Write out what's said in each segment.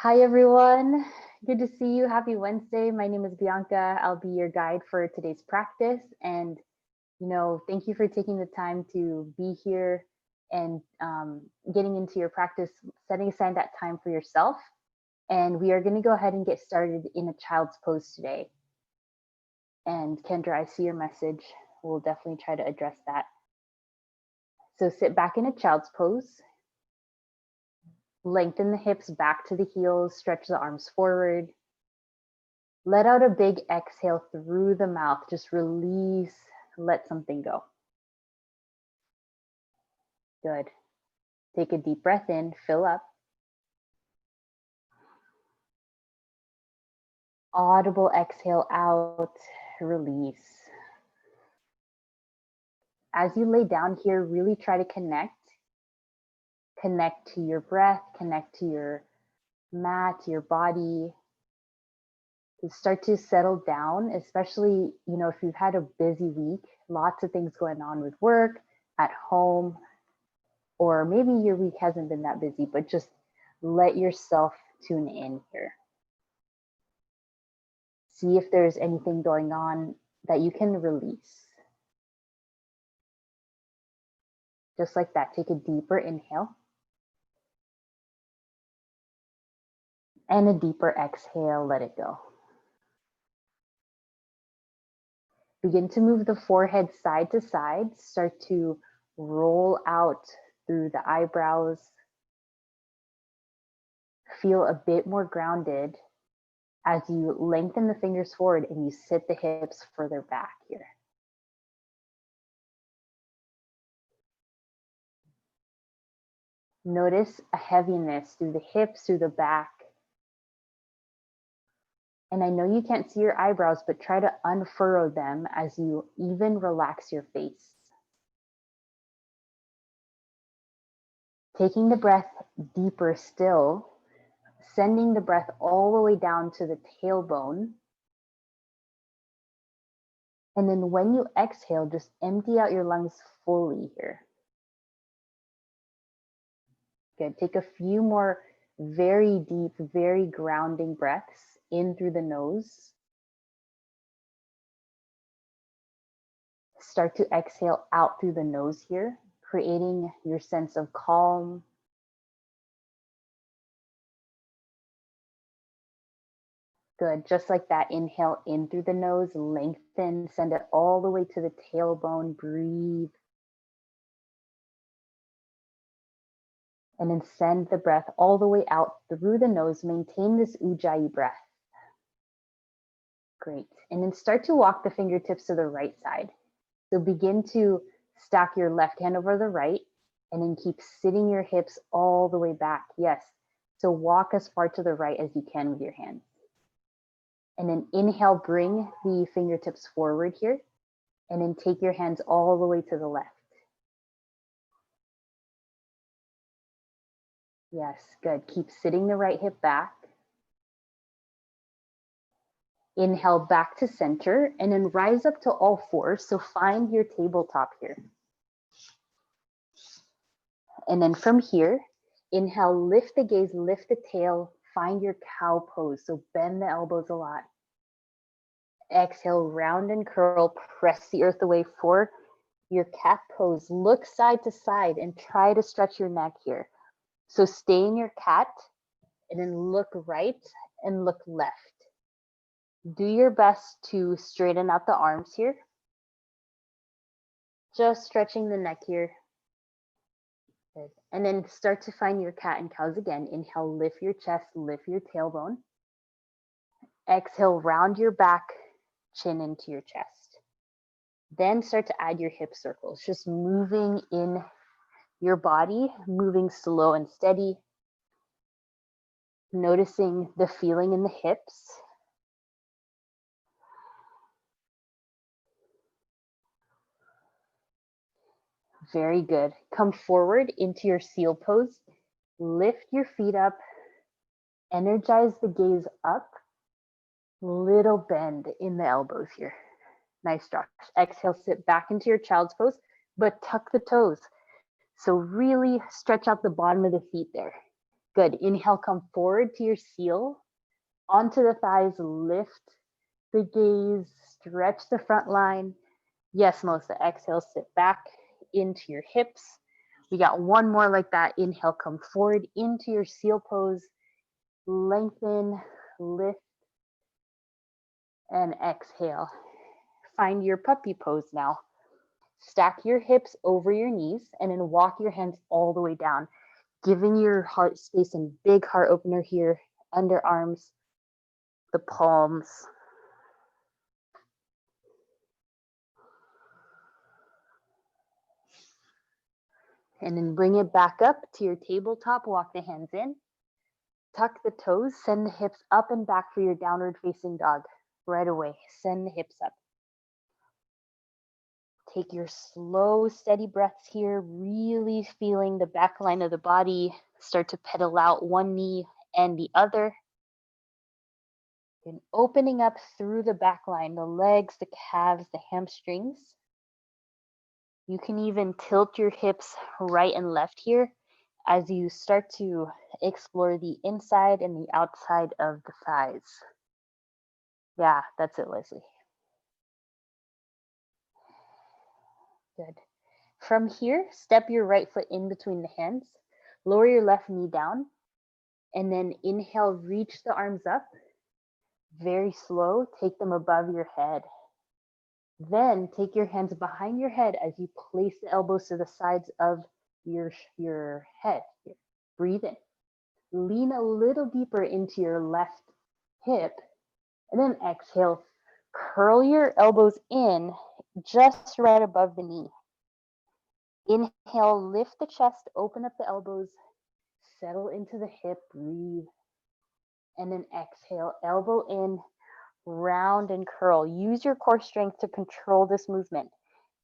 Hi, everyone. Good to see you. Happy Wednesday. My name is Bianca. I'll be your guide for today's practice. And, thank you for taking the time to be here and getting into your practice, setting aside that time for yourself. And we are going to go ahead and get started in a child's pose today. And Kendra, I see your message. We'll definitely try to address that. So sit back in a child's pose. Lengthen the hips back to the heels, stretch the arms forward. Let out a big exhale through the mouth. Just release, let something go. Good. Take a deep breath in, fill up. Audible exhale out, release. As you lay down here, really try to connect. Connect to your breath, connect to your mat, your body. Start to settle down, especially, if you've had a busy week, lots of things going on with work, at home, or maybe your week hasn't been that busy, but just let yourself tune in here. See if there's anything going on that you can release. Just like that, take a deeper inhale. And a deeper exhale, let it go. Begin to move the forehead side to side. Start to roll out through the eyebrows. Feel a bit more grounded as you lengthen the fingers forward and you sit the hips further back here. Notice a heaviness through the hips, through the back. And I know you can't see your eyebrows, but try to unfurrow them as you even relax your face. Taking the breath deeper still, sending the breath all the way down to the tailbone. And then when you exhale, just empty out your lungs fully here. Good. Take a few more very deep, very grounding breaths in through the nose. Start to exhale out through the nose here, creating your sense of calm. Good, just like that, inhale in through the nose, lengthen, send it all the way to the tailbone, breathe. And then send the breath all the way out through the nose, maintain this Ujjayi breath. Great, and then start to walk the fingertips to the right side. So begin to stack your left hand over the right, and then keep sitting your hips all the way back, yes. So walk as far to the right as you can with your hands. And then inhale, bring the fingertips forward here, and then take your hands all the way to the left. Yes, good. Keep sitting the right hip back. Inhale back to center, and then rise up to all fours. So find your tabletop here. And then from here, inhale, lift the gaze, lift the tail, find your cow pose. So bend the elbows a lot. Exhale, round and curl, press the earth away for your cat pose. Look side to side and try to stretch your neck here. So stay in your cat and then look right and look left. Do your best to straighten out the arms here. Just stretching the neck here. Good. And then start to find your cat and cows again. Inhale, lift your chest, lift your tailbone. Exhale, round your back, chin into your chest. Then start to add your hip circles, just moving in your body, moving slow and steady. Noticing the feeling in the hips. Very good. Come forward into your seal pose. Lift your feet up. Energize the gaze up. Little bend in the elbows here. Nice, Josh. Exhale, sit back into your child's pose, but tuck the toes. So really stretch out the bottom of the feet there. Good. Inhale, come forward to your seal. Onto the thighs, lift the gaze, stretch the front line. Yes, Melissa, exhale, sit back into your hips. We got one more like that. Inhale, come forward into your seal pose. Lengthen, lift, and exhale. Find your puppy pose now. Stack your hips over your knees and then walk your hands all the way down, giving your heart space and big heart opener here, underarms, the palms. And then bring it back up to your tabletop, walk the hands in, tuck the toes, send the hips up and back for your downward facing dog. Right away, send the hips up. Take your slow, steady breaths here, really feeling the back line of the body start to pedal out one knee and the other. And opening up through the back line, the legs, the calves, the hamstrings. You can even tilt your hips right and left here as you start to explore the inside and the outside of the thighs. Yeah, that's it, Leslie. Good. From here, step your right foot in between the hands, lower your left knee down, and then inhale, reach the arms up. Very slow, take them above your head. Then take your hands behind your head as you place the elbows to the sides of your head. Breathe in. Lean a little deeper into your left hip, and then exhale. Curl your elbows in just right above the knee. Inhale, lift the chest, open up the elbows, settle into the hip, breathe. And then exhale, elbow in, round and curl. Use your core strength to control this movement.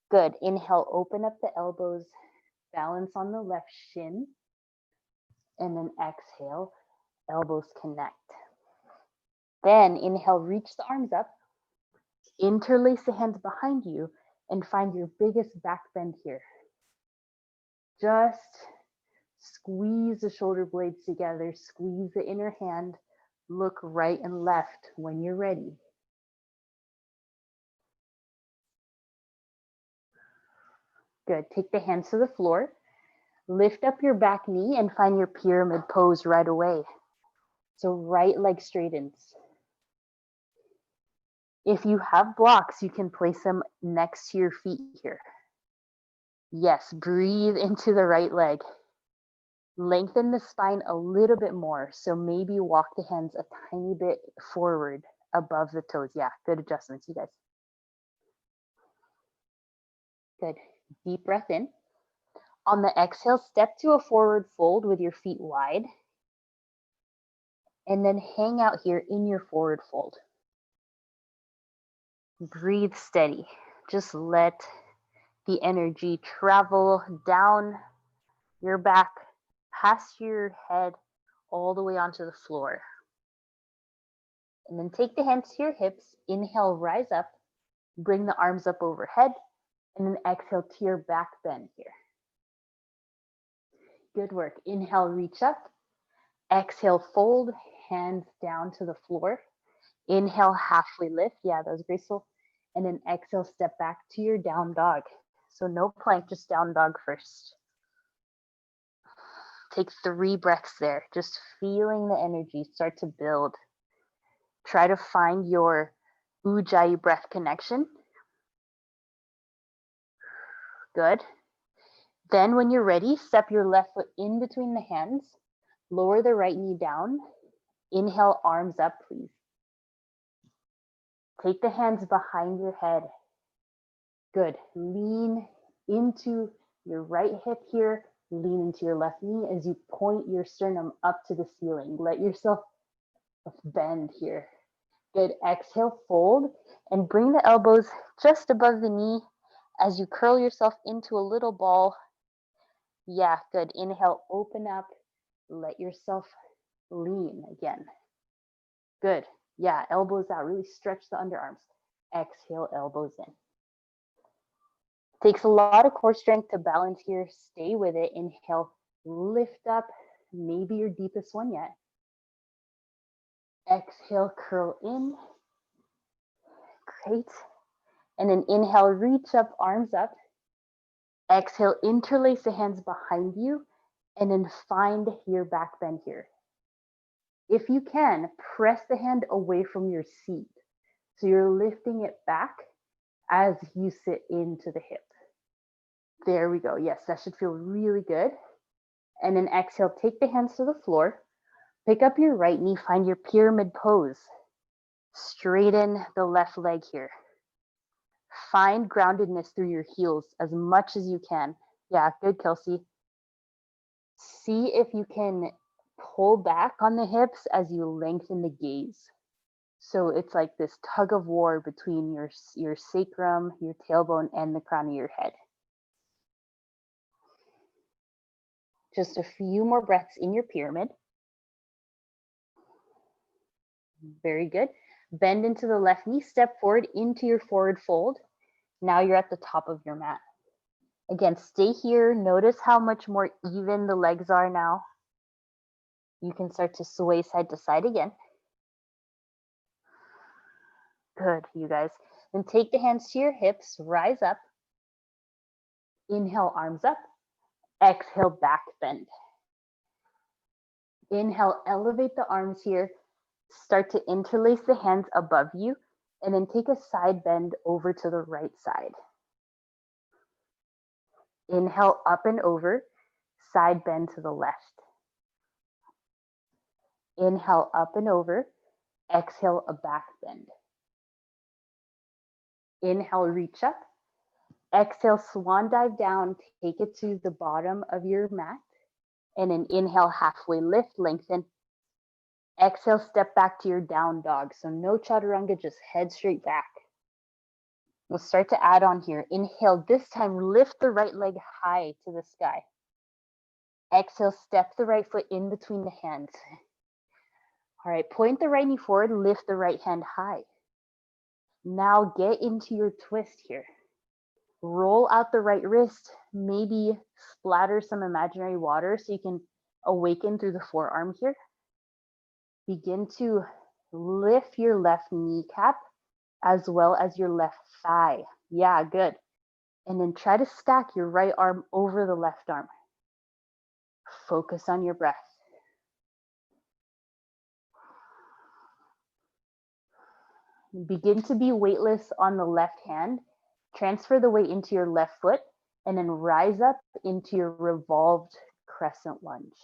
Good. Inhale, open up the elbows, balance on the left shin. And then exhale, elbows connect. Then inhale, reach the arms up, interlace the hands behind you, and find your biggest back bend here. Just squeeze the shoulder blades together, squeeze the inner hand, look right and left when you're ready. Good. Take the hands to the floor. Lift up your back knee and find your pyramid pose right away. So right leg straightens. If you have blocks, you can place them next to your feet here. Yes, breathe into the right leg. Lengthen the spine a little bit more. So maybe walk the hands a tiny bit forward above the toes. Yeah, good adjustments, you guys. Good. Deep breath in. On the exhale, step to a forward fold with your feet wide. And then hang out here in your forward fold. Breathe steady. Just let the energy travel down your back, past your head, all the way onto the floor. And then take the hands to your hips. Inhale, rise up. Bring the arms up overhead. And then exhale to your back bend here. Good work. Inhale, reach up. Exhale, fold, hands down to the floor. Inhale, halfway lift. Yeah, that was graceful. And then exhale, step back to your down dog. So no plank, just down dog first. Take 3 breaths there, just feeling the energy start to build. Try to find your Ujjayi breath connection. Good. Then when you're ready, step your left foot in between the hands. Lower the right knee down. Inhale, arms up, please. Take the hands behind your head. Good. Lean into your right hip here. Lean into your left knee as you point your sternum up to the ceiling. Let yourself bend here. Good. Exhale, fold, and bring the elbows just above the knee as you curl yourself into a little ball. Yeah, good. Inhale, open up. Let yourself lean again. Good. Yeah, elbows out. Really stretch the underarms. Exhale, elbows in. Takes a lot of core strength to balance here. Stay with it. Inhale, lift up, maybe your deepest one yet. Exhale, curl in. Great. And then inhale, reach up, arms up. Exhale, interlace the hands behind you, and then find your back bend here. If you can, press the hand away from your seat. So you're lifting it back as you sit into the hip. There we go. Yes, that should feel really good. And then exhale, take the hands to the floor. Pick up your right knee, find your pyramid pose. Straighten the left leg here. Find groundedness through your heels as much as you can. Yeah, good, Kelsey. See if you can pull back on the hips as you lengthen the gaze. So it's like this tug of war between your sacrum, your tailbone, and the crown of your head. Just a few more breaths in your pyramid. Very good. Bend into the left knee, step forward into your forward fold. Now you're at the top of your mat. Again, stay here. Notice how much more even the legs are now. You can start to sway side to side again. Good, you guys. Then take the hands to your hips, rise up. Inhale, arms up. Exhale, back bend. Inhale, elevate the arms here. Start to interlace the hands above you, and then take a side bend over to the right side. Inhale, up and over, side bend to the left. Inhale, up and over. Exhale, a back bend. Inhale, reach up. Exhale, swan dive down. Take it to the bottom of your mat. And then inhale, halfway lift, lengthen. Exhale, step back to your down dog. So no chaturanga, just head straight back. We'll start to add on here. Inhale, this time lift the right leg high to the sky. Exhale, step the right foot in between the hands. All right, point the right knee forward, lift the right hand high. Now get into your twist here. Roll out the right wrist, maybe splatter some imaginary water so you can awaken through the forearm here. Begin to lift your left kneecap as well as your left thigh. Yeah, good. And then try to stack your right arm over the left arm. Focus on your breath. Begin to be weightless on the left hand. Transfer the weight into your left foot and then rise up into your revolved crescent lunge.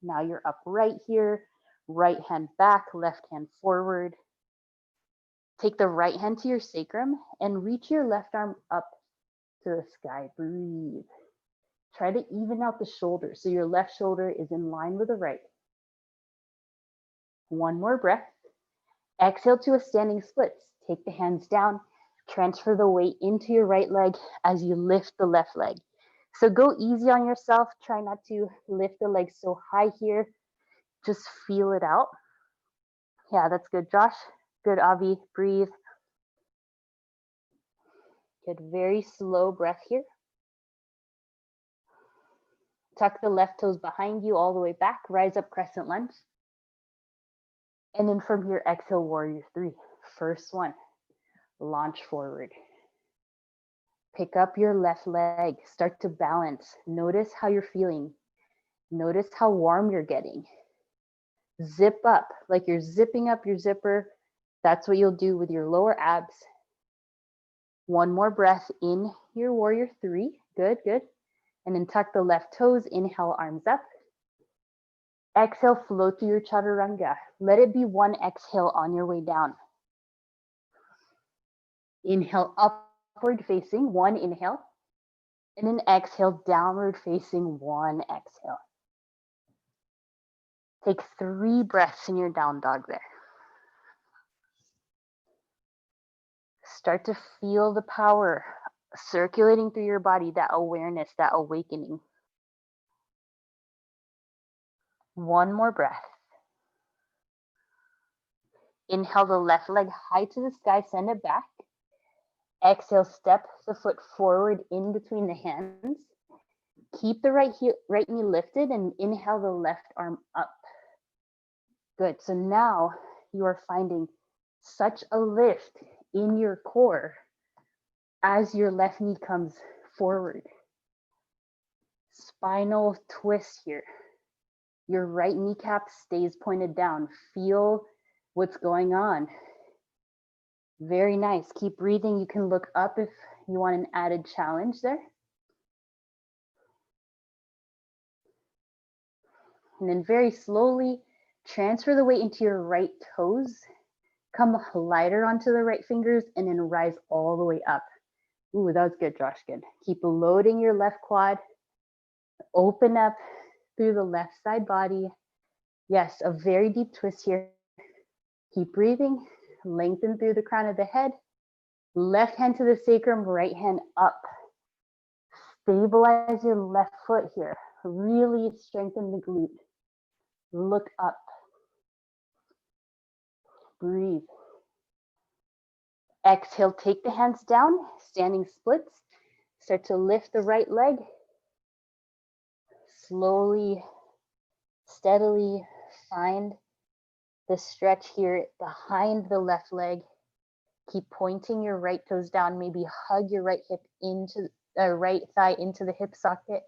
Now you're upright here, right hand back, left hand forward. Take the right hand to your sacrum and reach your left arm up to the sky. Breathe. Try to even out the shoulder so your left shoulder is in line with the right. One more breath. Exhale to a standing split. Take the hands down. Transfer the weight into your right leg as you lift the left leg. So go easy on yourself. Try not to lift the leg so high here. Just feel it out. Yeah, that's good, Josh. Good, Avi. Breathe. Good, very slow breath here. Tuck the left toes behind you all the way back. Rise up, crescent lunge. And then from here, exhale, warrior three. First one, launch forward. Pick up your left leg. Start to balance. Notice how you're feeling. Notice how warm you're getting. Zip up, like you're zipping up your zipper. That's what you'll do with your lower abs. One more breath in your warrior three. Good, good. And then tuck the left toes. Inhale, arms up. Exhale, float through your chaturanga. Let it be one exhale on your way down. Inhale, upward facing, one inhale. And then exhale, downward facing, one exhale. Take 3 breaths in your down dog there. Start to feel the power circulating through your body, that awareness, that awakening. One more breath. Inhale the left leg high to the sky, send it back. Exhale, step the foot forward in between the hands. Keep the right knee lifted and inhale the left arm up. Good. So now you are finding such a lift in your core as your left knee comes forward. Spinal twist here. Your right kneecap stays pointed down. Feel what's going on. Very nice. Keep breathing. You can look up if you want an added challenge there. And then very slowly transfer the weight into your right toes. Come lighter onto the right fingers and then rise all the way up. Ooh, that was good, Josh. Good. Keep loading your left quad. Open up through the left side body. Yes, a very deep twist here. Keep breathing. Lengthen through the crown of the head. Left hand to the sacrum, right hand up. Stabilize your left foot here. Really strengthen the glute. Look up. Breathe. Exhale, take the hands down, standing splits. Start to lift the right leg. Slowly, steadily find the stretch here behind the left leg. Keep pointing your right toes down. Maybe hug your right hip into right thigh into the hip socket.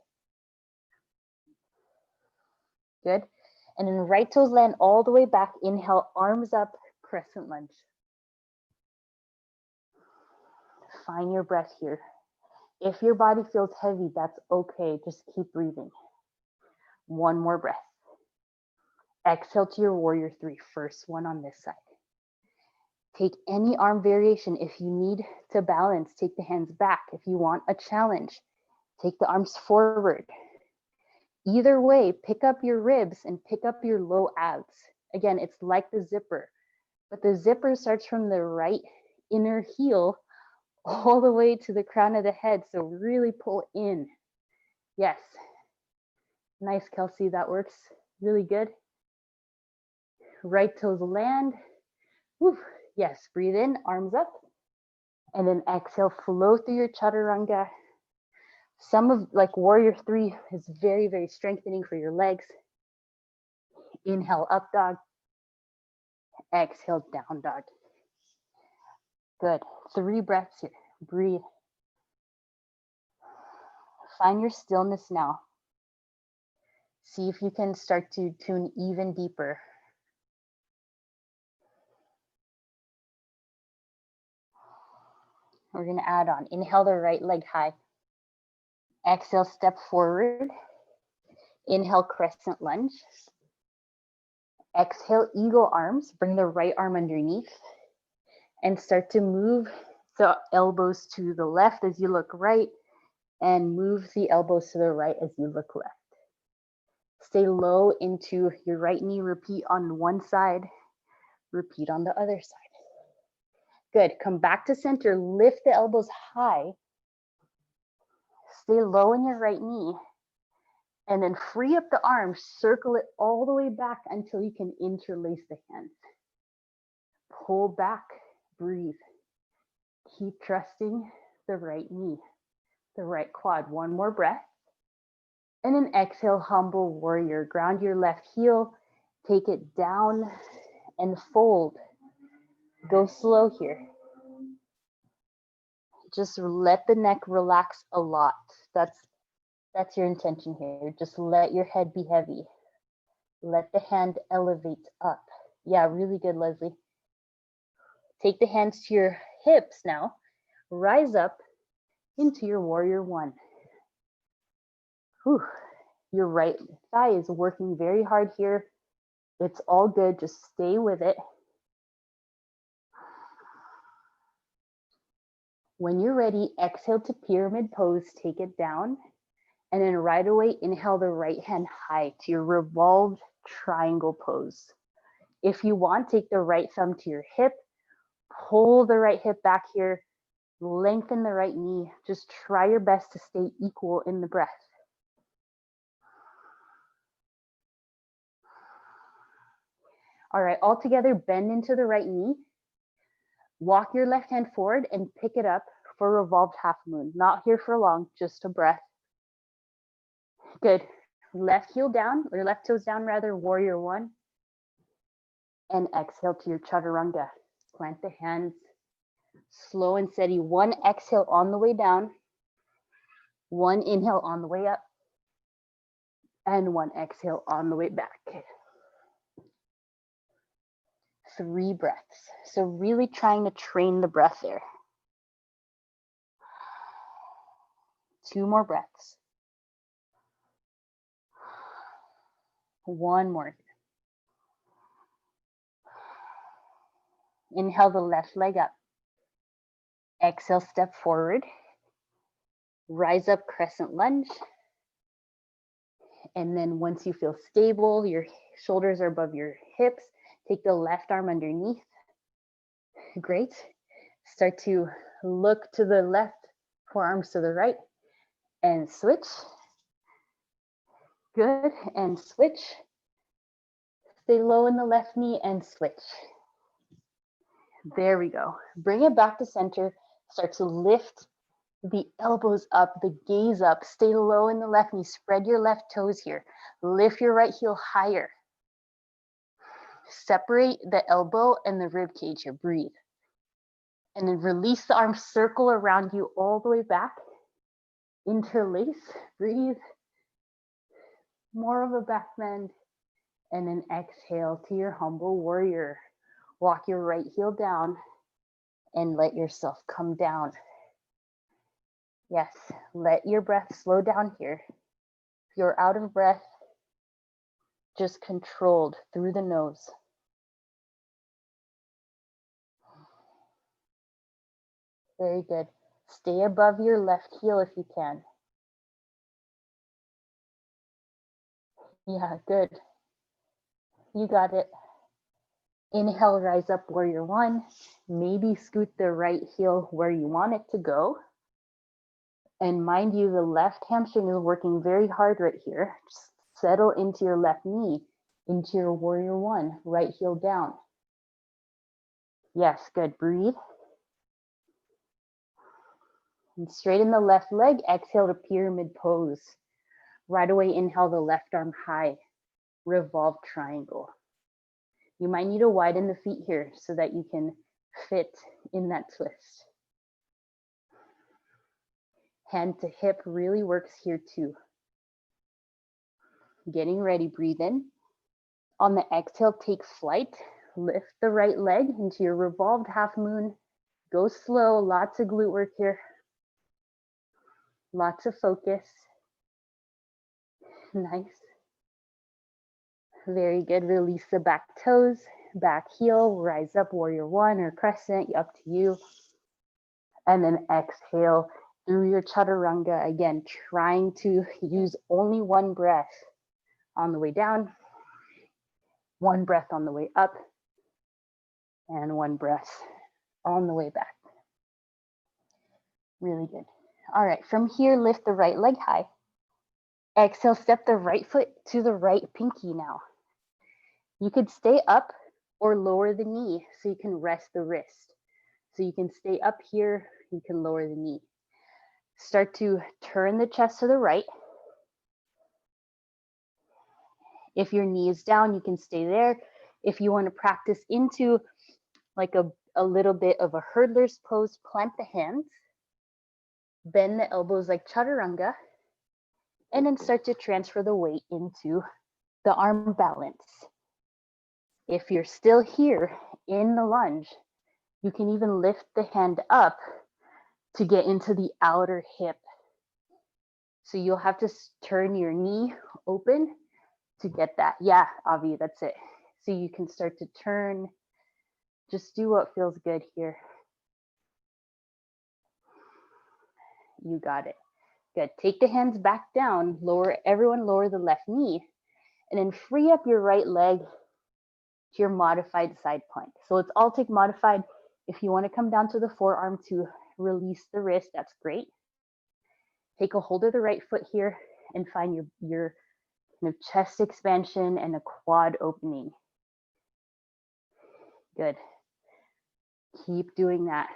Good. And then right toes land all the way back. Inhale, arms up, crescent lunge. Find your breath here. If your body feels heavy, that's okay. Just keep breathing. One more breath. Exhale to your warrior three. First one on this side. Take any arm variation. If you need to balance, take the hands back. If you want a challenge, take the arms forward. Either way, pick up your ribs and pick up your low abs. Again, it's like the zipper, but the zipper starts from the right inner heel all the way to the crown of the head. So really pull in. Yes. Nice, Kelsey. That works really good. Right toes land. Woo. Yes, breathe in, arms up. And then exhale, flow through your chaturanga. Some of like warrior three is very, very strengthening for your legs. Inhale, up dog. Exhale, down dog. Good. 3 breaths here. Breathe. Find your stillness now. See if you can start to tune even deeper. We're going to add on. Inhale the right leg high. Exhale, step forward. Inhale, crescent lunge. Exhale, eagle arms. Bring the right arm underneath. And start to move the elbows to the left as you look right. And move the elbows to the right as you look left. Stay low into your right knee. Repeat on one side. Repeat on the other side. Good. Come back to center. Lift the elbows high. Stay low in your right knee. And then free up the arms. Circle it all the way back until you can interlace the hands. Pull back. Breathe. Keep trusting the right knee, the right quad. One more breath. And then exhale, humble warrior. Ground your left heel. Take it down and fold. Go slow here. Just let the neck relax a lot. That's your intention here. Just let your head be heavy. Let the hand elevate up. Yeah, really good, Leslie. Take the hands to your hips now. Rise up into your warrior one. Whew. Your right thigh is working very hard here. It's all good. Just stay with it. When you're ready, exhale to pyramid pose. Take it down. And then right away, inhale the right hand high to your revolved triangle pose. If you want, take the right thumb to your hip. Pull the right hip back here. Lengthen the right knee. Just try your best to stay equal in the breath. All right, all together, bend into the right knee. Walk your left hand forward and pick it up for revolved half moon. Not here for long, just a breath. Good. Left heel down, or left toes down rather, warrior one. And exhale to your chaturanga. Plant the hands. Slow and steady. One exhale on the way down. One inhale on the way up. And one exhale on the way back. 3 breaths. So really trying to train the breath there. 2 more breaths. 1 more. Inhale the left leg up. Exhale, step forward. Rise up, crescent lunge. And then once you feel stable, your shoulders are above your hips, take the left arm underneath. Great. Start to look to the left, forearms to the right, and switch. Good, and switch. Stay low in the left knee and switch. There we go. Bring it back to center. Start to lift the elbows up, the gaze up. Stay low in the left knee. Spread your left toes here. Lift your right heel higher. Separate the elbow and the rib cage here. Breathe. And then release the arms, circle around you all the way back. Interlace. Breathe. More of a back bend. And then exhale to your humble warrior. Walk your right heel down and let yourself come down. Yes, let your breath slow down here. If you're out of breath, just controlled through the nose. Very good. Stay above your left heel if you can. Yeah, good. You got it. Inhale, rise up, warrior one. Maybe scoot the right heel where you want it to go. And mind you, the left hamstring is working very hard right here. Just settle into your left knee, into your warrior one, right heel down. Yes, good. Breathe. And straighten the left leg. Exhale to pyramid pose. Right away, inhale the left arm high. Revolved triangle. You might need to widen the feet here so that you can fit in that twist. Hand to hip really works here too. Getting ready, breathe in. On the exhale, take flight. Lift the right leg into your revolved half moon. Go slow, lots of glute work here. Lots of focus. Nice. Very good. Release the back toes, back heel, rise up, warrior one or crescent, up to you. And then exhale through your chaturanga. Again, trying to use only one breath on the way down, one breath on the way up, and one breath on the way back. Really good. All right, from here, lift the right leg high. Exhale, step the right foot to the right pinky now. You could stay up or lower the knee so you can rest the wrist. So you can stay up here, you can lower the knee. Start to turn the chest to the right. If your knee is down, you can stay there. If you want to practice into like a little bit of a hurdler's pose, plant the hands, bend the elbows like chaturanga, and then start to transfer the weight into the arm balance. If you're still here in the lunge, you can even lift the hand up to get into the outer hip. So you'll have to turn your knee open to get that. Yeah, Avi, that's it. So you can start to turn. Just do what feels good here. You got it. Good. Take the hands back down. Everyone lower the left knee. And then free up your right leg to your modified side plank. So let's all take modified. If you want to come down to the forearm to release the wrist, that's great. Take a hold of the right foot here and find your kind of chest expansion and a quad opening. Good. Keep doing that.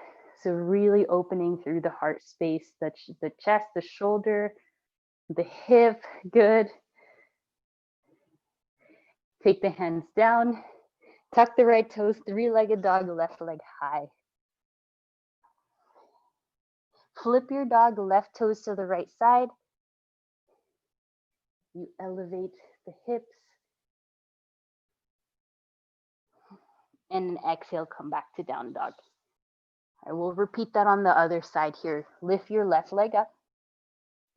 So really opening through the heart space, the chest, the shoulder, the hip, good. Take the hands down, tuck the right toes, three-legged dog, left leg high. Flip your dog, left toes to the right side. You elevate the hips. And an exhale, come back to down dog. I will repeat that on the other side here. Lift your left leg up.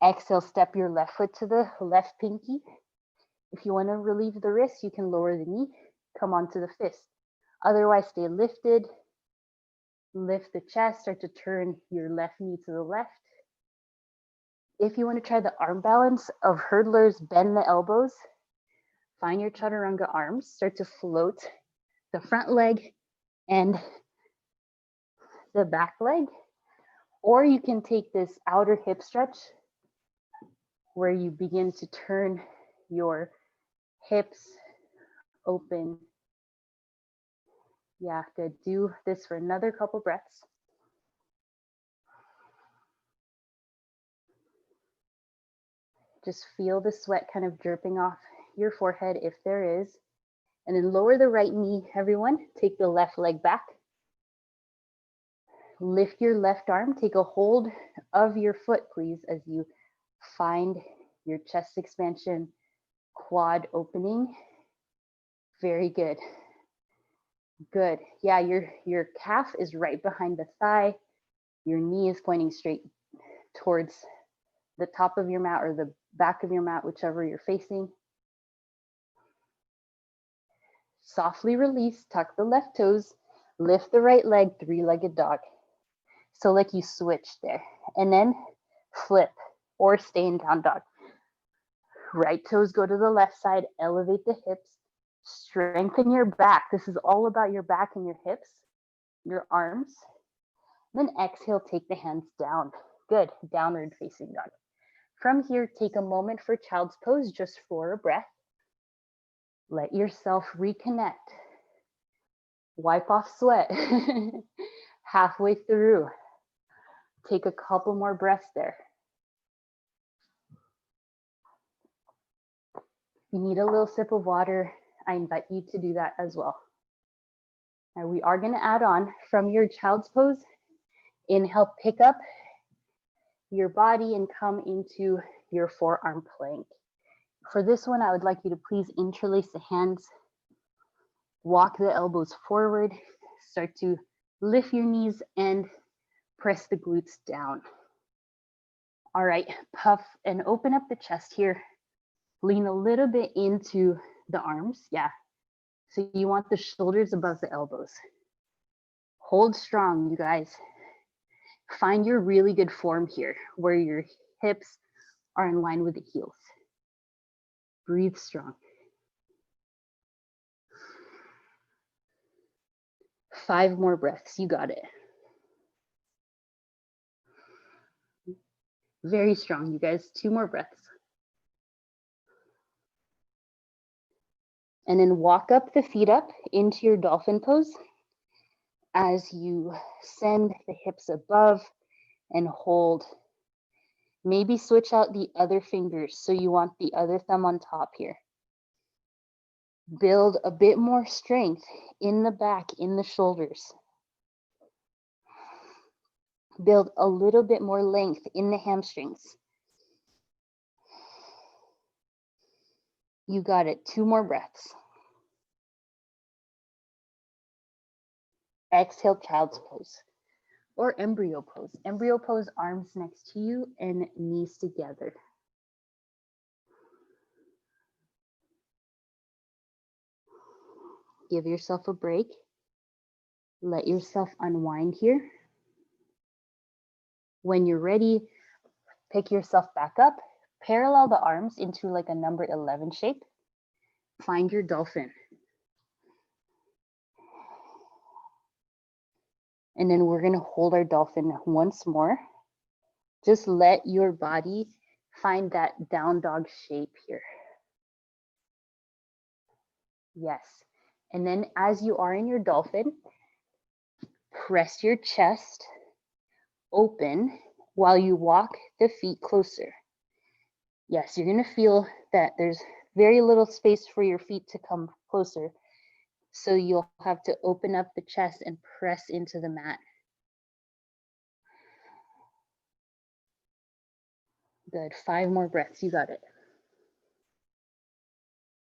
Exhale, step your left foot to the left pinky. If you want to relieve the wrist, you can lower the knee, come onto the fist. Otherwise, stay lifted. Lift the chest, start to turn your left knee to the left. If you want to try the arm balance of hurdlers, bend the elbows. Find your chaturanga arms, start to float the front leg and the back leg. Or you can take this outer hip stretch where you begin to turn your hips open. Yeah, good. Do this for another couple breaths. Just feel the sweat kind of dripping off your forehead if there is. And then lower the right knee, everyone. Take the left leg back. Lift your left arm. Take a hold of your foot, please, as you find your chest expansion, quad opening. Very good. Good. Yeah, your calf is right behind the thigh. Your knee is pointing straight towards the top of your mat or the back of your mat, whichever you're facing. Softly release, tuck the left toes, lift the right leg, three-legged dog. So like you switched there. And then flip or stay in down dog. Right toes go to the left side, elevate the hips, strengthen your back. This is all about your back and your hips, your arms. Then exhale, take the hands down. Good, downward facing dog. From here, take a moment for child's pose, just for a breath. Let yourself reconnect. Wipe off sweat. Halfway through. Take a couple more breaths there. You need a little sip of water. I invite you to do that as well. Now we are going to add on from your child's pose. Inhale, pick up your body and come into your forearm plank. For this one, I would like you to please interlace the hands, walk the elbows forward, start to lift your knees and press the glutes down. All right, puff and open up the chest here. Lean a little bit into the arms, yeah. So you want the shoulders above the elbows. Hold strong, you guys. Find your really good form here, where your hips are in line with the heels. Breathe strong. 5 more breaths, you got it. Very strong, you guys. 2 more breaths. And then walk up the feet up into your dolphin pose as you send the hips above and hold. Maybe switch out the other fingers, so you want the other thumb on top here. Build a bit more strength in the back, in the shoulders. Build a little bit more length in the hamstrings. You got it. 2 more breaths. Exhale, child's pose or embryo pose. Embryo pose, arms next to you and knees together. Give yourself a break. Let yourself unwind here. When you're ready, pick yourself back up. Parallel the arms into like a number 11 shape. Find your dolphin. And then we're going to hold our dolphin once more. Just let your body find that down dog shape here. Yes. And then as you are in your dolphin, press your chest open while you walk the feet closer. Yes, you're gonna feel that there's very little space for your feet to come closer. So you'll have to open up the chest and press into the mat. Good, 5 more breaths, you got it.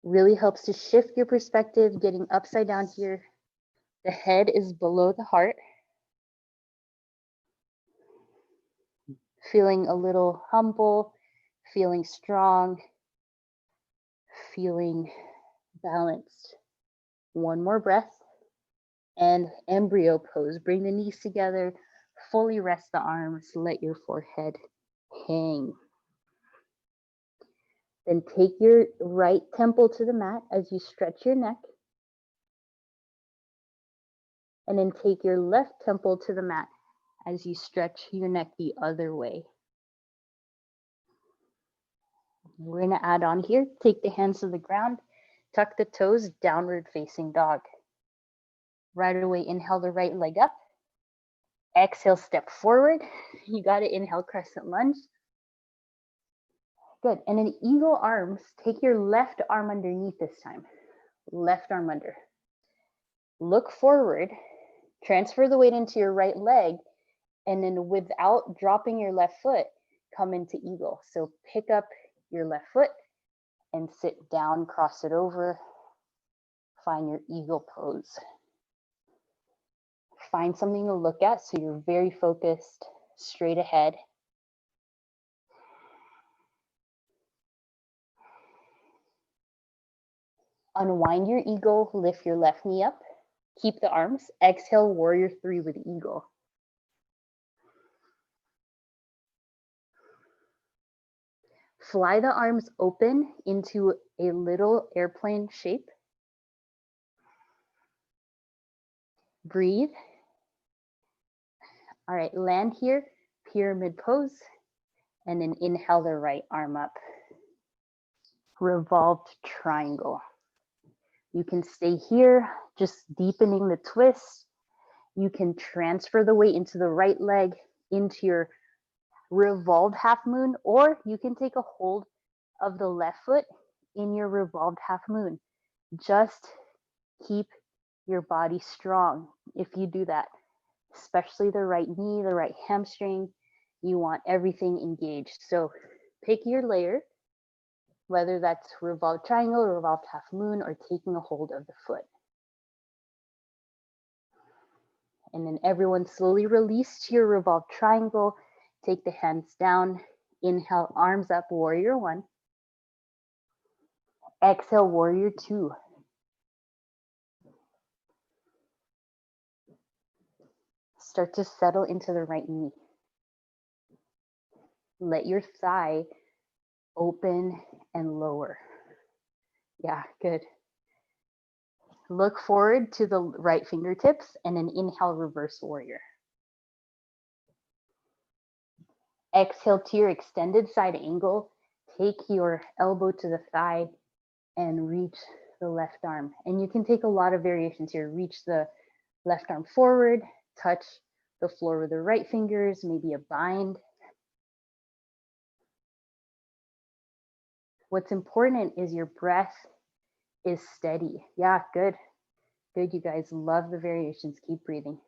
Really helps to shift your perspective, getting upside down here. The head is below the heart. Feeling a little humble, feeling strong, feeling balanced. 1 more breath. And embryo pose. Bring the knees together, fully rest the arms, let your forehead hang. Then take your right temple to the mat as you stretch your neck. And then take your left temple to the mat as you stretch your neck the other way. We're going to add on here, take the hands to the ground, tuck the toes, downward facing dog. Right away, inhale the right leg up. Exhale, step forward. You got to inhale, crescent lunge. Good. And then eagle arms, take your left arm underneath this time. Left arm under. Look forward, transfer the weight into your right leg, and then without dropping your left foot, come into eagle. So pick up your left foot and sit down, cross it over, find your eagle pose. Find something to look at so you're very focused, straight ahead. Unwind your eagle, lift your left knee up, keep the arms, exhale, warrior 3 with eagle. Fly the arms open into a little airplane shape. Breathe. All right, land here, pyramid pose, and then inhale the right arm up. Revolved triangle. You can stay here, just deepening the twist. You can transfer the weight into the right leg, into your revolved half moon, or you can take a hold of the left foot in your revolved half moon. Just keep your body strong if you do that, especially the right knee, the right hamstring. You want everything engaged. So pick your layer, whether that's revolved triangle, revolved half moon, or taking a hold of the foot. And then everyone slowly release to your revolved triangle. Take the hands down. Inhale, arms up, warrior 1. Exhale, warrior 2. Start to settle into the right knee. Let your thigh open and lower. Yeah, good. Look forward to the right fingertips and then inhale, reverse warrior. Exhale to your extended side angle. Take your elbow to the thigh and reach the left arm. And you can take a lot of variations here. Reach the left arm forward, touch the floor with the right fingers, maybe a bind. What's important is your breath is steady. Yeah, good. Good, you guys. Love the variations. Keep breathing.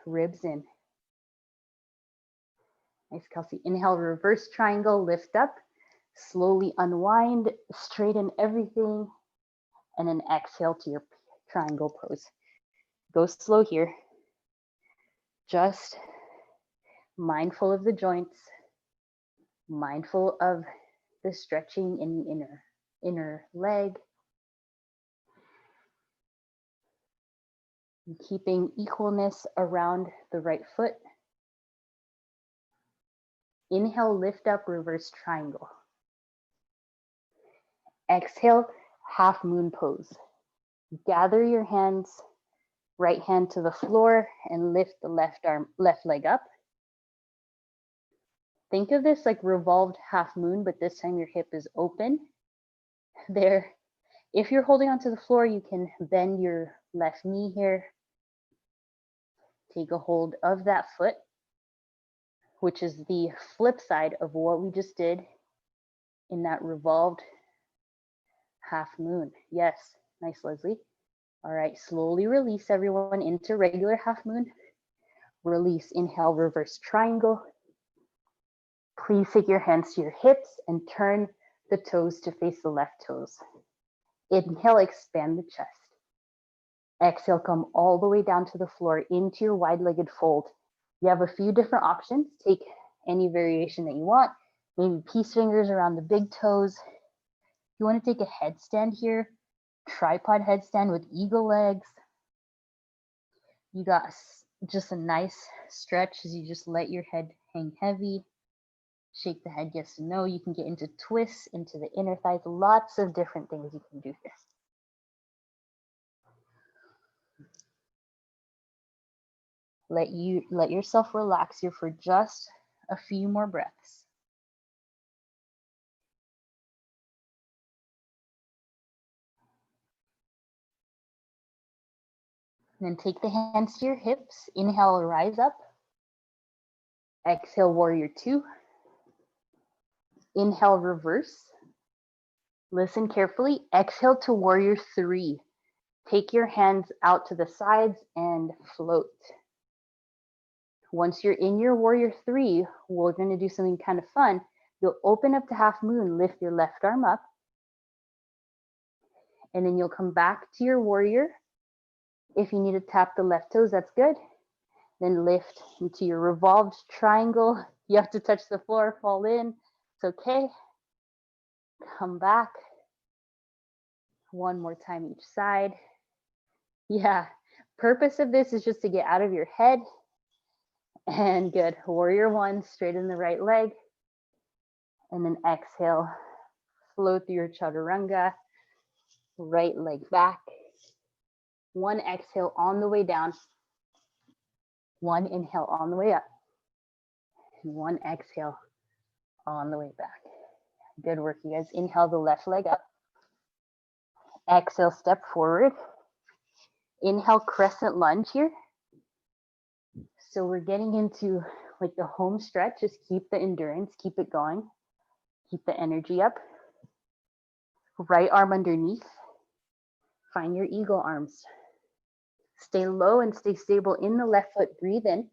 Ribs in. Nice, Kelsey. Inhale, reverse triangle, lift up. Slowly unwind, straighten everything, and then exhale to your triangle pose. Go slow here. Just mindful of the joints, mindful of the stretching in the inner leg. Keeping equalness around the right foot. Inhale, lift up, reverse triangle. Exhale, half moon pose. Gather your hands, right hand to the floor, and lift the left leg up. Think of this like revolved half moon, but this time your hip is open. There, if you're holding onto the floor, you can bend your left knee here. Take a hold of that foot which is the flip side of what we just did in that revolved half moon. Yes, nice, Leslie. All right, slowly release everyone into regular half moon. Release, inhale, reverse triangle. Please take your hands to your hips and turn the toes to face the left toes. Inhale, expand the chest. Exhale, come all the way down to the floor into your wide-legged fold. You have a few different options. Take any variation that you want. Maybe peace fingers around the big toes. If you want to take a headstand here, tripod headstand with eagle legs. You got just a nice stretch as you just let your head hang heavy. Shake the head, yes and no. You can get into twists, into the inner thighs. Lots of different things you can do here. Let yourself relax here for just a few more breaths. And then take the hands to your hips. Inhale, rise up. Exhale, warrior two. Inhale, reverse. Listen carefully. Exhale to warrior three. Take your hands out to the sides and float. Once you're in your warrior three, we're going to do something kind of fun. You'll open up to half moon, lift your left arm up, and then you'll come back to your warrior. If you need to tap the left toes, that's good. Then lift into your revolved triangle. You have to touch the floor, fall in. It's okay. Come back. One more time each side. Yeah, purpose of this is just to get out of your head. And good. Warrior one, straighten the right leg. And then exhale, flow through your chaturanga. Right leg back. One exhale on the way down. One inhale on the way up. And one exhale on the way back. Good work, you guys. Inhale the left leg up. Exhale, step forward. Inhale, crescent lunge here. So we're getting into like the home stretch. Just keep the endurance, keep it going. Keep the energy up. Right arm underneath. Find your eagle arms. Stay low and stay stable in the left foot. Breathe in.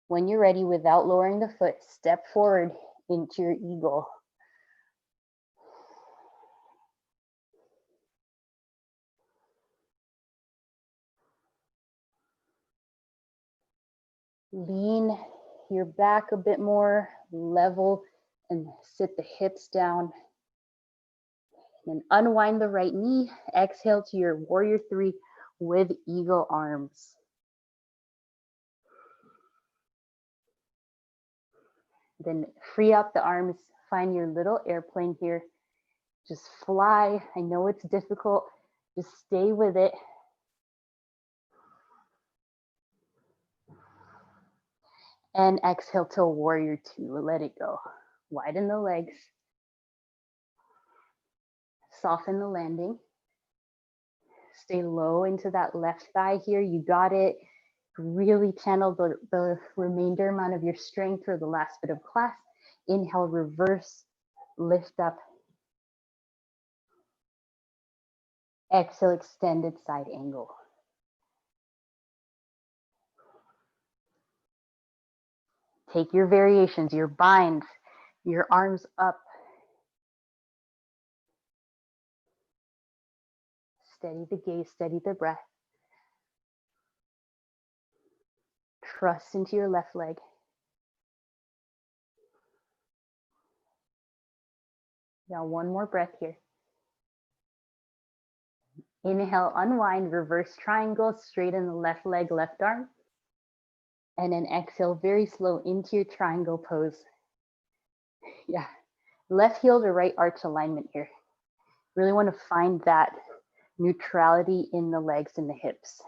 When you're ready, without lowering the foot, step forward into your eagle. Lean your back a bit more, level and sit the hips down. And unwind the right knee. Exhale to your warrior three with eagle arms. Then free up the arms, find your little airplane here. Just fly. I know it's difficult. Just stay with it. And exhale to warrior two. Let it go. Widen the legs. Soften the landing. Stay low into that left thigh here. You got it. Really channel the remainder amount of your strength for the last bit of class. Inhale, reverse, lift up. Exhale, extended side angle. Take your variations, your binds, your arms up. Steady the gaze, steady the breath. Trust into your left leg. Now one more breath here. Inhale, unwind, reverse triangle, straighten the left leg, left arm. And then exhale, very slow into your triangle pose. Yeah, left heel to right arch alignment here. Really want to find that neutrality in the legs and the hips.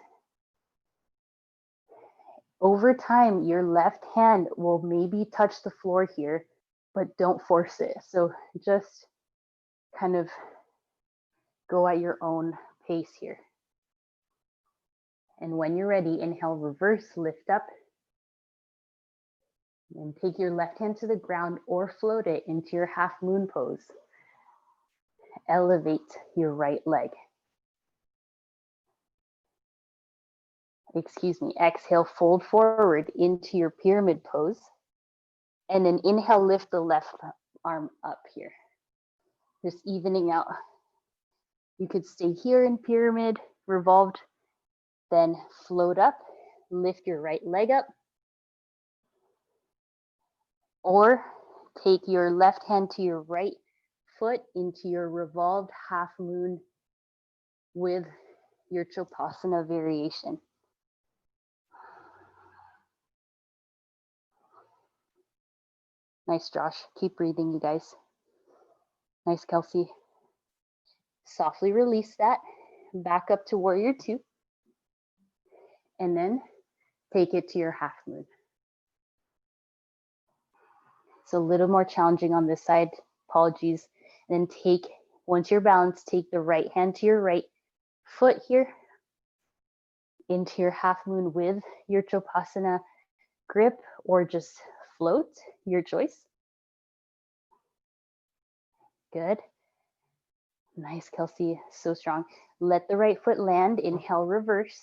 Over time, your left hand will maybe touch the floor here, but don't force it. So just kind of go at your own pace here. And when you're ready, inhale, reverse, lift up. And take your left hand to the ground or float it into your half moon pose. Elevate your right leg. Excuse me, exhale, fold forward into your pyramid pose. And then inhale, lift the left arm up here. Just evening out. You could stay here in pyramid, revolved, then float up, lift your right leg up. Or take your left hand to your right foot into your revolved half moon with your Chopasana variation. Nice, Josh. Keep breathing, you guys. Nice, Kelsey. Softly release that. Back up to warrior two. And then take it to your half moon. It's a little more challenging on this side. Apologies. And then take, once you're balanced, take the right hand to your right foot here into your half moon with your Chopasana grip, or just float, your choice. Good. Nice, Kelsey, so strong. Let the right foot land, inhale, reverse.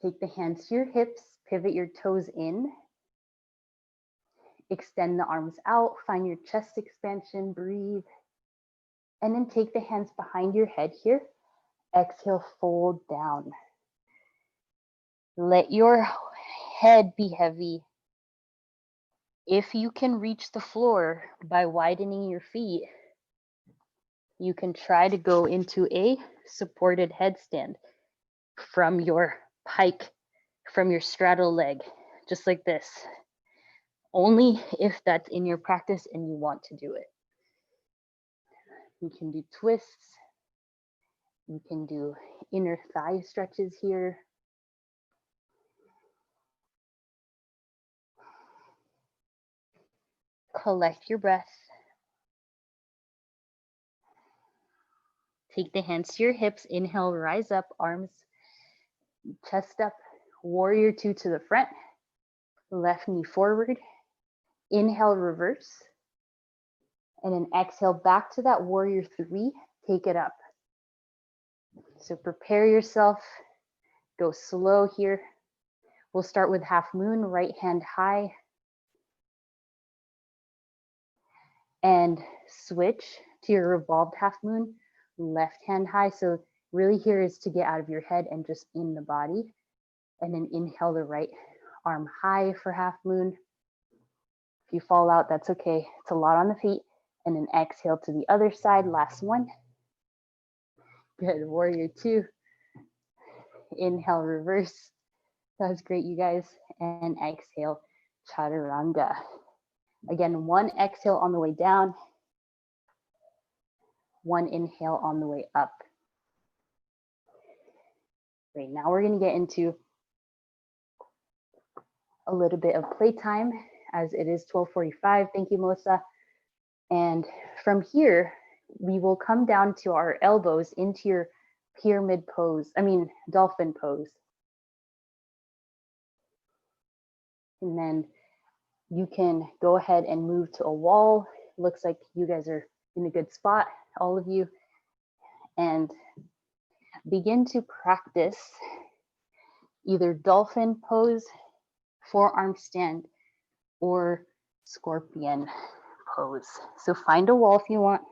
Take the hands to your hips, pivot your toes in. Extend the arms out, find your chest expansion, breathe. And then take the hands behind your head here. Exhale, fold down. Let your head be heavy. If you can reach the floor by widening your feet, you can try to go into a supported headstand from your pike, from your straddle leg, just like this. Only if that's in your practice and you want to do it. You can do twists. You can do inner thigh stretches here. Collect your breath. Take the hands to your hips. Inhale, rise up, arms, chest up. Warrior two to the front. Left knee forward. Inhale, reverse. And then exhale back to that warrior three. Take it up. So prepare yourself. Go slow here. We'll start with half moon, right hand high. And switch to your revolved half moon, left hand high. So really here is to get out of your head and just in the body. And then inhale the right arm high for half moon. If you fall out, that's okay. It's a lot on the feet. And then exhale to the other side, last one. Good, warrior two. Inhale, reverse. That was great, you guys. And exhale, chaturanga. Again, one exhale on the way down, one inhale on the way up. Great, now we're gonna get into a little bit of playtime as it is 12:45. Thank you, Melissa. And from here, we will come down to our elbows into your pyramid pose, dolphin pose. And then you can go ahead and move to a wall. Looks like you guys are in a good spot, all of you. And begin to practice either dolphin pose, forearm stand, or scorpion pose. So find a wall if you want.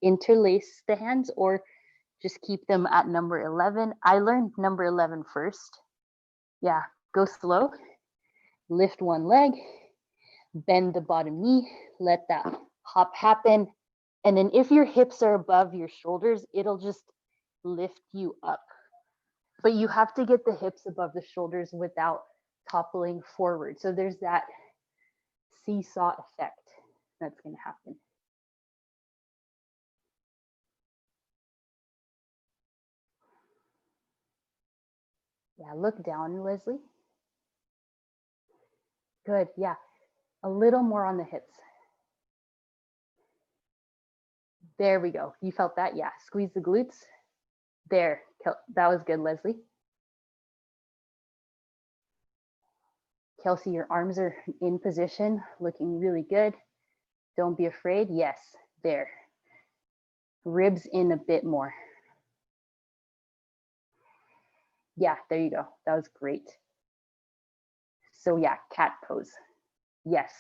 Interlace the hands or just keep them at number 11. I learned number 11 first. Yeah, go slow. Lift one leg, bend the bottom knee, let that hop happen. And then if your hips are above your shoulders, it'll just lift you up. But you have to get the hips above the shoulders without toppling forward. So there's that seesaw effect that's going to happen. Yeah, look down, Leslie. Good, yeah. A little more on the hips. There we go. You felt that? Yeah, squeeze the glutes. There, that was good, Leslie. Kelsey, your arms are in position, looking really good. Don't be afraid. Yes, there. Ribs in a bit more. Yeah, there you go. That was great. So yeah, cat pose. Yes.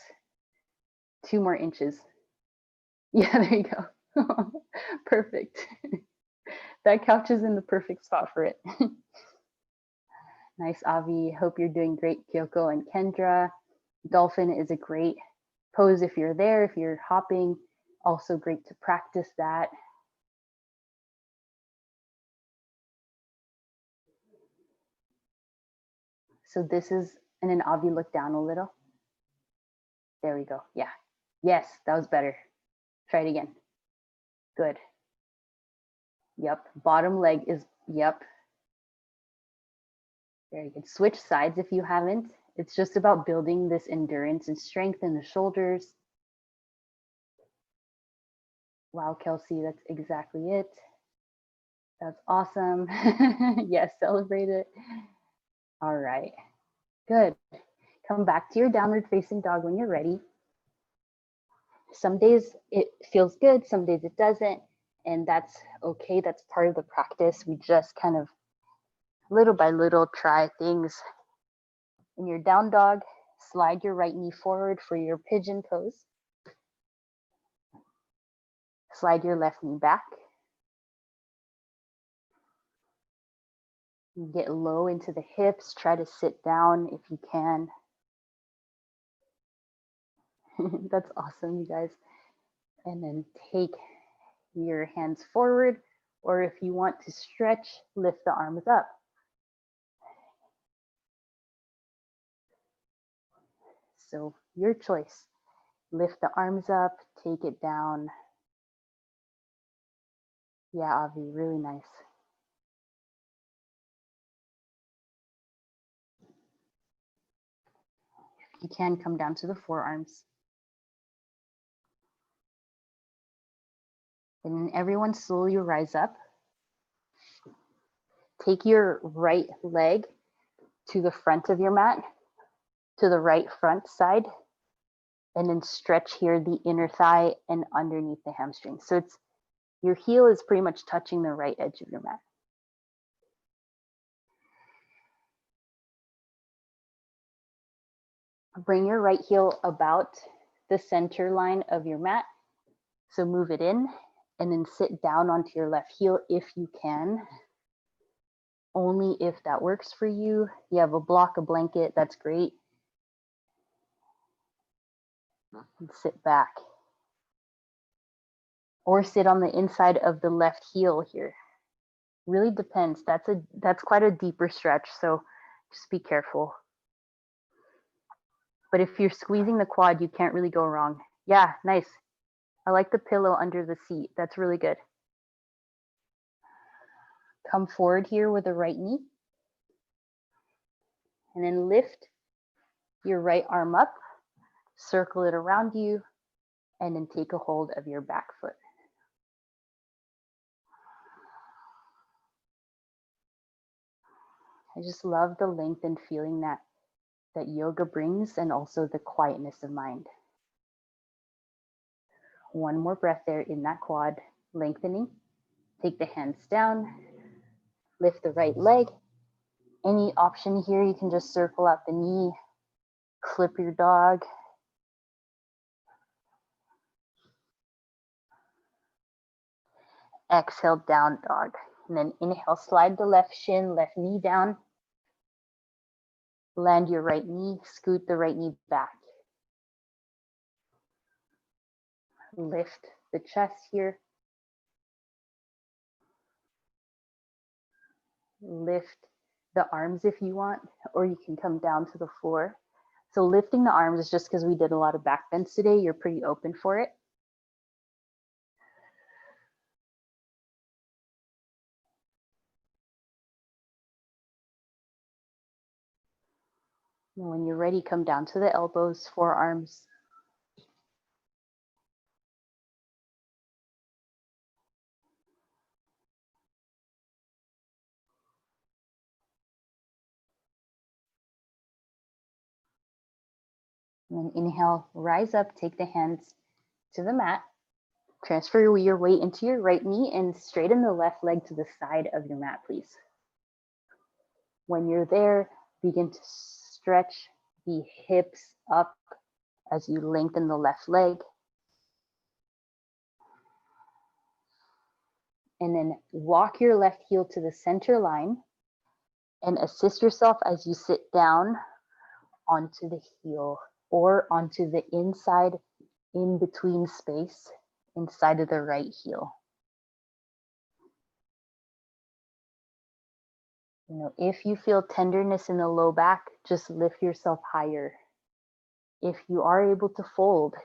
2 more inches. Yeah, there you go. Perfect. That couch is in the perfect spot for it. Nice, Avi. Hope you're doing great, Kyoko and Kendra. Dolphin is a great pose if you're there, if you're hopping. Also great to practice that. So this is, and then Avi, look down a little. There we go. Yeah. Yes, that was better. Try it again. Good. Yep. Bottom leg is, yep. Very good. Switch sides if you haven't. It's just about building this endurance and strength in the shoulders. Wow, Kelsey, that's exactly it. That's awesome. Yes, celebrate it. All right. Good. Come back to your downward facing dog when you're ready. Some days it feels good, some days it doesn't, and that's okay. That's part of the practice. We just kind of little by little try things. In your down dog, slide your right knee forward for your pigeon pose. Slide your left knee back. Get low into the hips. Try to sit down if you can. That's awesome, you guys. And then take your hands forward, or if you want to stretch, lift the arms up. So your choice. Lift the arms up, take it down. Yeah, Avi, really nice. You can come down to the forearms. And then everyone slowly rise up. Take your right leg to the front of your mat, to the right front side, and then stretch here the inner thigh and underneath the hamstring. So it's your heel is pretty much touching the right edge of your mat. Bring your right heel about the center line of your mat. So move it in and then sit down onto your left heel if you can. Only if that works for you. You have a block, a blanket, that's great. And sit back. Or sit on the inside of the left heel here. Really depends. That's quite a deeper stretch, so just be careful. But if you're squeezing the quad, you can't really go wrong. Yeah, nice. I like the pillow under the seat. That's really good. Come forward here with the right knee. And then lift your right arm up, circle it around you, and then take a hold of your back foot. I just love the length and feeling that yoga brings, and also the quietness of mind. One more breath there in that quad, lengthening. Take the hands down, lift the right leg. Any option here, you can just circle out the knee, clip your dog. Exhale, down dog. And then inhale, slide the left shin, left knee down. Land your right knee, scoot the right knee back. Lift the chest here. Lift the arms if you want, or you can come down to the floor. So lifting the arms is just because we did a lot of back bends today. You're pretty open for it. And when you're ready, come down to the elbows, forearms. And then inhale, rise up, take the hands to the mat. Transfer your weight into your right knee and straighten the left leg to the side of your mat, please. When you're there, begin to stretch the hips up as you lengthen the left leg. And then walk your left heel to the center line and assist yourself as you sit down onto the heel or onto the inside in between space inside of the right heel. You know, if you feel tenderness in the low back, just lift yourself higher. If you are able to fold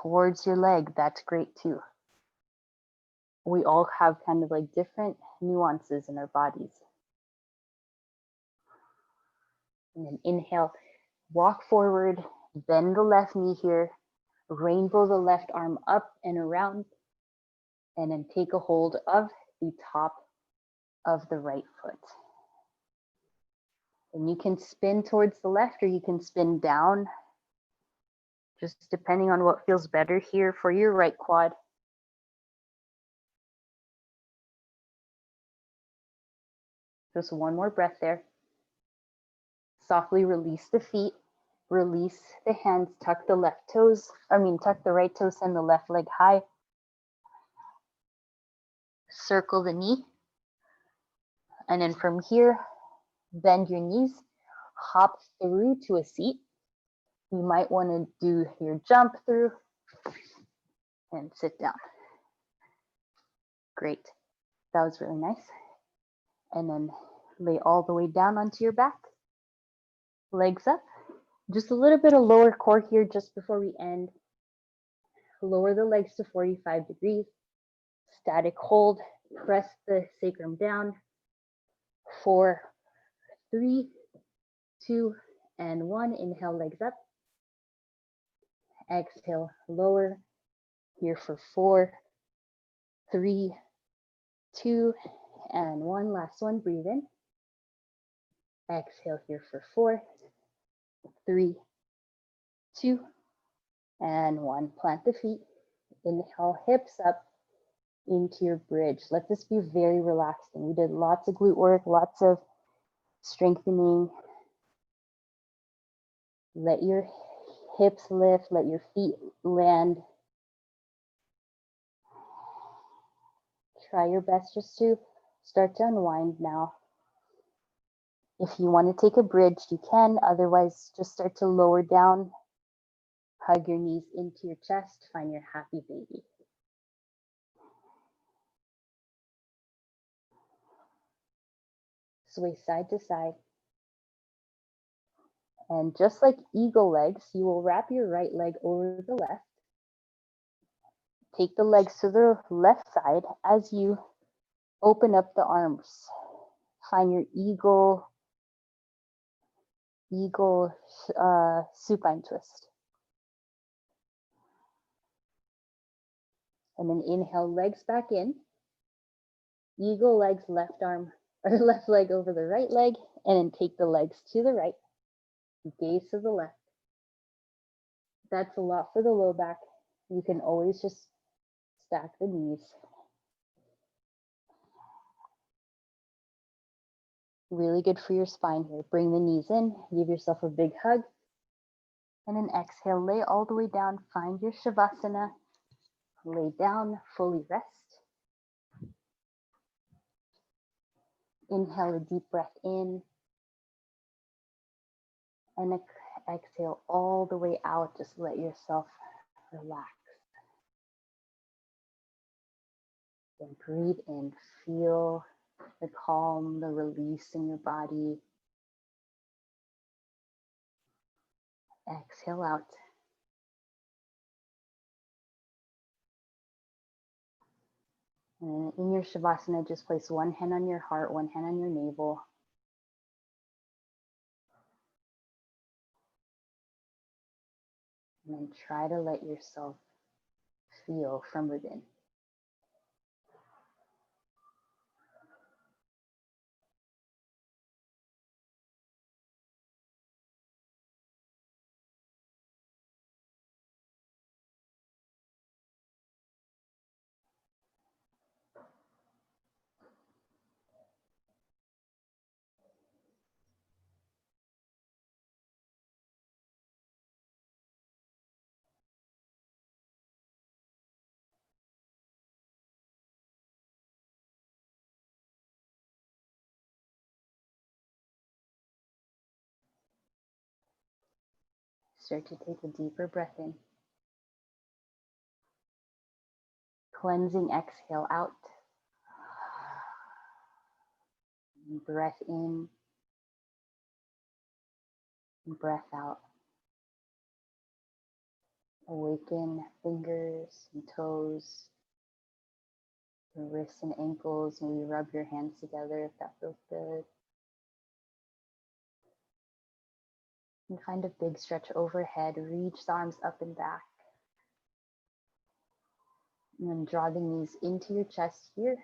towards your leg, that's great too. We all have kind of like different nuances in our bodies. And then inhale, walk forward, bend the left knee here, rainbow the left arm up and around, and then take a hold of the top of the right foot. And you can spin towards the left or you can spin down, just depending on what feels better here for your right quad. Just one more breath there. Softly release the feet, release the hands, tuck the right toes, send the left leg high. Circle the knee. And then from here, bend your knees, hop through to a seat. You might want to do your jump through and sit down. Great. That was really nice. And then lay all the way down onto your back. Legs up. Just a little bit of lower core here just before we end. Lower the legs to 45 degrees. Static hold. Press the sacrum down. 4, 3, 2, and 1. Inhale, legs up. Exhale, lower. Here for 4, 3, 2, and 1. Last one, breathe in. Exhale here for 4, 3, 2, and 1. Plant the feet. Inhale, hips up into your bridge. Let this be very relaxing. We did lots of glute work, lots of strengthening. Let your hips lift, let your feet land. Try your best just to start to unwind now. If you want to take a bridge, you can. Otherwise, just start to lower down. Hug your knees into your chest. Find your happy baby. Sway side to side. And just like eagle legs, you will wrap your right leg over the left. Take the legs to the left side as you open up the arms. Find your eagle supine twist. And then inhale, legs back in. Eagle legs, left leg over the right leg, and then take the legs to the right. Gaze to the left. That's a lot for the low back. You can always just stack the knees. Really good for your spine here. Bring the knees in, give yourself a big hug, and then exhale, lay all the way down, find your Shavasana, lay down, fully rest. Inhale a deep breath in, and exhale all the way out. Just let yourself relax. Then breathe in, feel the calm, the release in your body. Exhale out. And in your Shavasana, just place one hand on your heart, one hand on your navel. And then try to let yourself feel from within. Start to take a deeper breath in. Cleansing exhale out. Breath in. Breath out. Awaken fingers and toes, your wrists and ankles. Maybe rub your hands together if that feels good. And find a big stretch overhead. Reach the arms up and back. And then draw the knees into your chest here.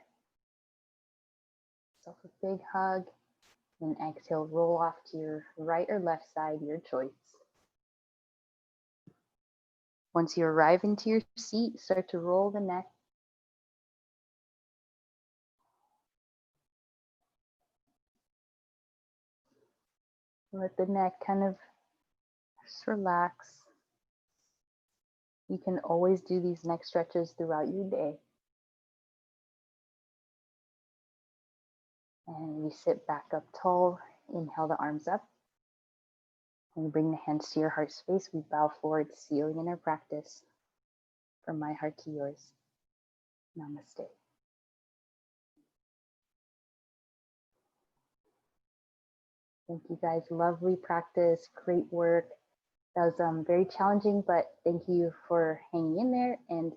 Self a big hug. And exhale, roll off to your right or left side, your choice. Once you arrive into your seat, start to roll the neck. Let the neck kind of just relax. You can always do these neck stretches throughout your day. And we sit back up tall. Inhale the arms up. And we bring the hands to your heart space. We bow forward, sealing in our practice. From my heart to yours. Namaste. Thank you guys. Lovely practice. Great work. That was very challenging, but thank you for hanging in there, and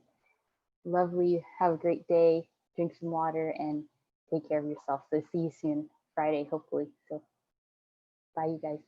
lovely. Have a great day. Drink some water and take care of yourself. So see you soon, Friday, hopefully. So bye, you guys.